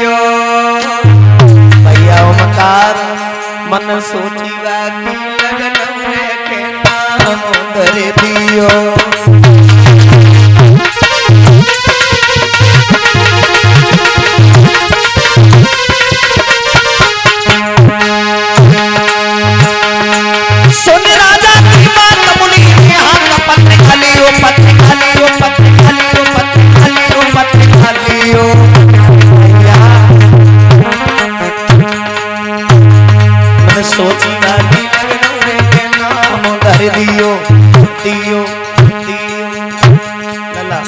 दियो भैया ओमकार मन सोचीवा की लगन में के नाम धर दियो सुन राजा की बात मुनि के हाथ पत्र खालियो पत्र खालियो पत्र खालियो पत्र खालियो पत्र खालियो मन सोची गाली लगन के नाम धर दियो दियो दियो लला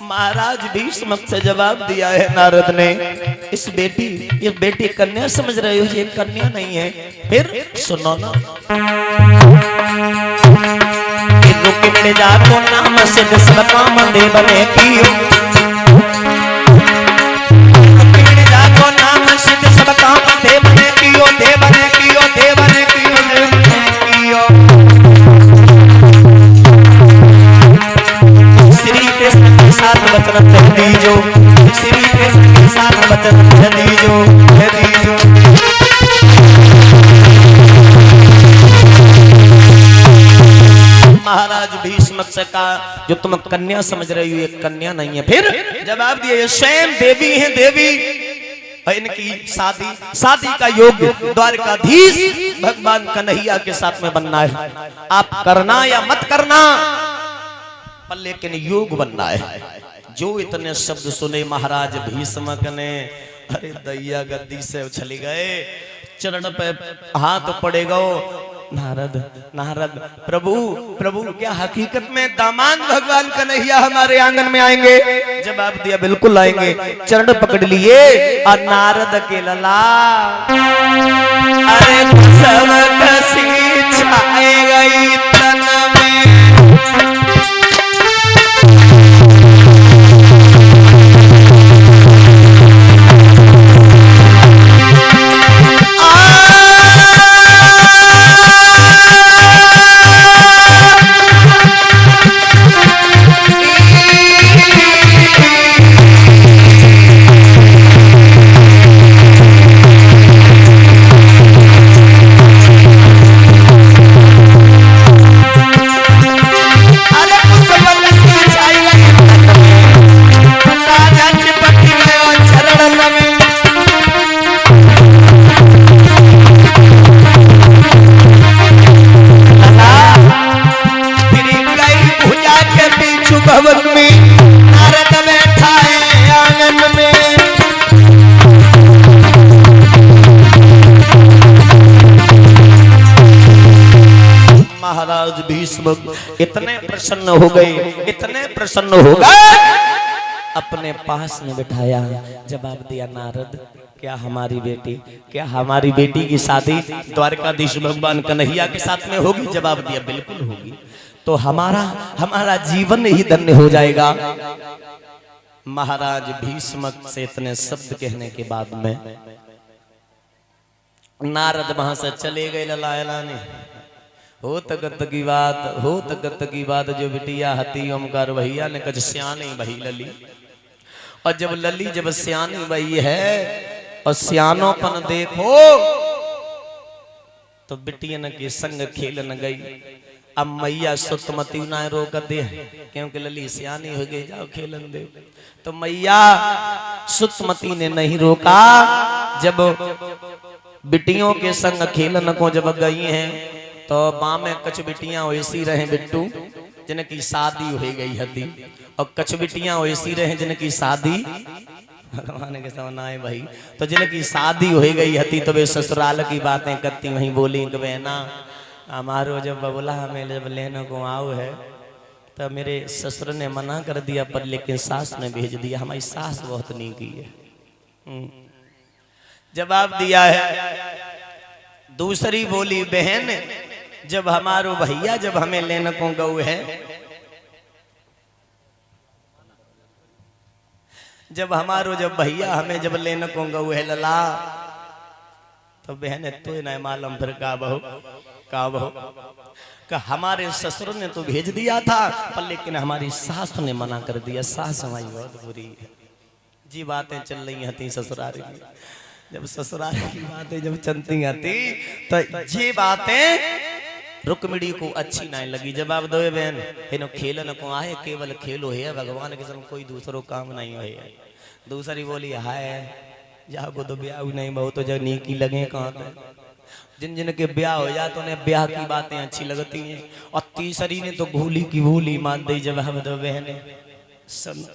महाराज भीष्म से जवाब दिया है नारद ने इस बेटी कन्या समझ रहे हो ये कन्या नहीं है फिर सुनो ना रुक मिल जा तो नाम सिद्ध सब काम देव ने कियो रुक मिल जा तो नाम सिद्ध सब काम देव ने कियो देव ने कियो देव ने कियो देव ने कियो श्री कृष्ण के साथ वचन कह दीजो श्री कृष्ण के साथ वचन कह दीजो कह दीजो महाराज भीष्म से कहा जो तुम कन्या समझ रही हो ये कन्या नहीं है फिर जवाब दिया ये स्वयं देवी है देवी इनकी शादी का योग द्वारकाधीश भगवान कन्हैया के साथ में बनना है आप करना या मत करना पर लेकिन योग बनना है जो इतने शब्द सुने महाराज भीष्म ने अरे दैया गद्दी से उछल गए चरण पे हाथ पड़ेगा नारद नारद प्रभु प्रभु क्या हकीकत में दामाद भगवान कन्हैया हमारे आंगन में आएंगे जवाब दिया बिल्कुल आएंगे चरण पकड़ लिए और नारद के लला अरे सब कसी छाए गई तन में भवन में नारद बैठा है आंगन में महाराज भीष्म इतने प्रसन्न हो गए अपने पास में बिठाया जवाब दिया नारद क्या हमारी बेटी की शादी द्वारकाधीश भगवान कन्हैया के साथ में होगी जवाब दिया बिल्कुल होगी तो हमारा जीवन ही धन्य हो जाएगा महाराज भीष्म से इतने शब्द कहने के बाद में नारद वहां से चले गए ललायला ने हो तगत की बात जो बिटिया हती ओमकार भैया ने कच सियानी भई लली और जब सियानी भई है और सियानोपन देखो तो बिटियन के संग खेलन गई अब मैया सुतमती ना रोक दे क्योंकि लली सियानी हो गई जाओ खेलन दे तो मैया सुतमती ने नहीं रोका जब बिटियों के संग खेलन को जब गई हैं तो माँ में कछ बिटियां वैसी रहे बिट्टू जिनकी शादी हो गई हती और कछ बिटियां वैसी रहे जिनकी शादी भगवान के समझ आए भाई तो जिनकी शादी हो गई हती तो वे ससुराल की बातें करती वहीं बोली कि बहना हमारो जब बबुला हमें जब लेने को आओ है तो मेरे ससुर ने मना कर दिया पर लेकिन सास ने भेज दिया हमारी सास बहुत नहीं की है जवाब दिया है दूसरी बोली बहन जब हमारो भैया जब हमें लेने को गऊ है जब भैया हमें जब लेने को गऊ है लला तो बहन तो नहीं मालूम फिर का बहू का हमारे ससुर ने तो भेज दिया था पर लेकिन हमारी सास ने मना कर दिया सास हमारी बहुत बुरी है जी बातें चल रही थी ससुराल में, जब ससुराल की बातें जब चलती थी तो ये बातें रुक्मिणी को अच्छी नहीं लगी। जवाब दो बहन, इनो खेलन को आए, केवल खेलो है, भगवान के संग कोई दूसरो काम नहीं है। दूसरी बोली हाय जाको तो ब्याह नहीं, बहुत तो जब नीकी लगे कहाँ पे। जिन जिन के ब्याह हो जाए तो उन्हें ब्याह की बातें अच्छी लगती हैं, और तीसरी ने तो भूली की भूली मान दी। जवाब दो बहन सुन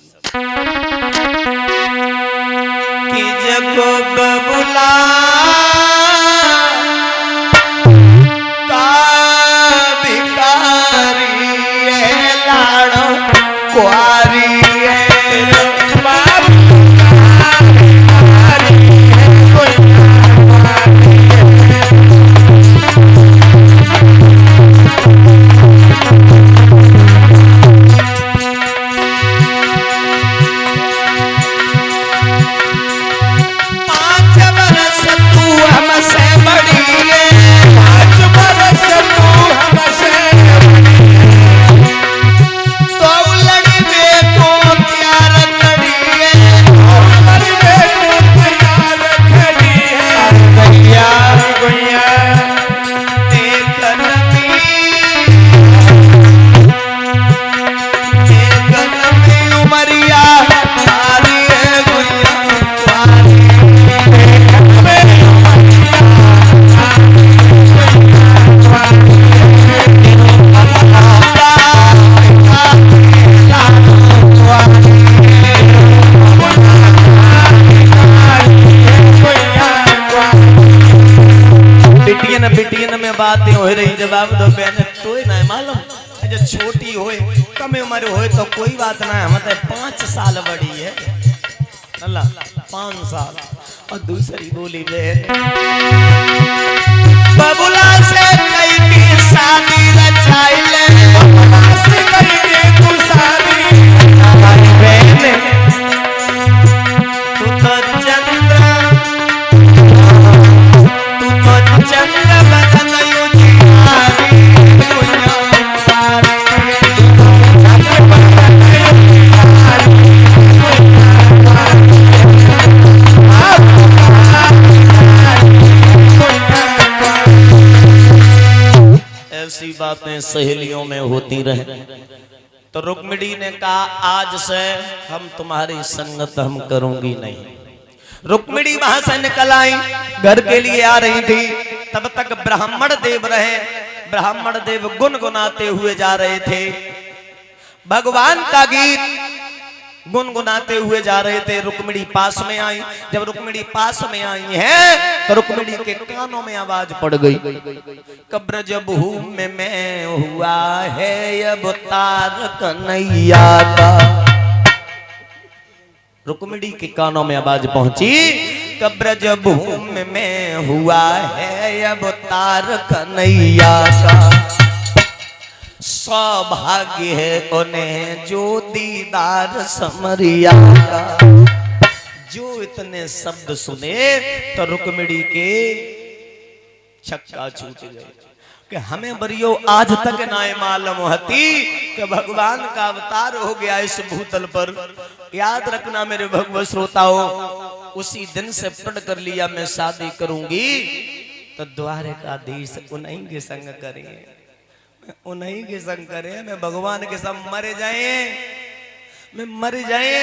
कि जब बबुला का भिखारी है, लाड़ो कुआरी है, बातें हो रही। जवाब दो बहन, तो ना मालूम जो छोटी होए कम उम्र होए तो कोई बात ना है, मतलब 5 साल बड़ी है अल्लाह 5 साल। और दूसरी बोली बहन, बबुला से कई की शादी रचाई ले, बबुला से कई की तू शादी बहन, तू तो चंद्र बदन ऐसी बातें सहेलियों में होती रहे। तो रुक्मिणी ने कहा आज से हम तुम्हारी संगत हम करूंगी नहीं। रुक्मिणी वहां से निकल आई, घर के लिए आ रही थी, तब तक ब्राह्मण देव रहे। ब्राह्मण देव गुनगुनाते हुए जा रहे थे, भगवान का गीत गुनगुनाते हुए जा रहे थे। रुक्मिणी पास में आई। जब रुक्मिणी पास में आई है तो रुक्मिणी के कानों में आवाज पड़ गई, कब्र जब में मैं हुआ है अब तार कन्हैया का। रुक्मिणी के कानों में आवाज पहुंची, कब्र जब में मैं हुआ है अब तार कन्हैया का। सौभाग्य है उन्हें जो दीदार समरिया का। जो इतने शब्द सुने तो रुक्मिणी के छक्का छूट गए कि हमें बरियो आज तक ना मालूम होती कि भगवान का अवतार हो गया इस भूतल पर। याद रखना मेरे भगवत श्रोताओं, उसी दिन से प्रण कर लिया मैं शादी करूंगी तो द्वारकाधीश उन्हीं के संग करें, उन्हीं के संग करें। मैं भगवान के संग मर जाए, मैं मर जाए।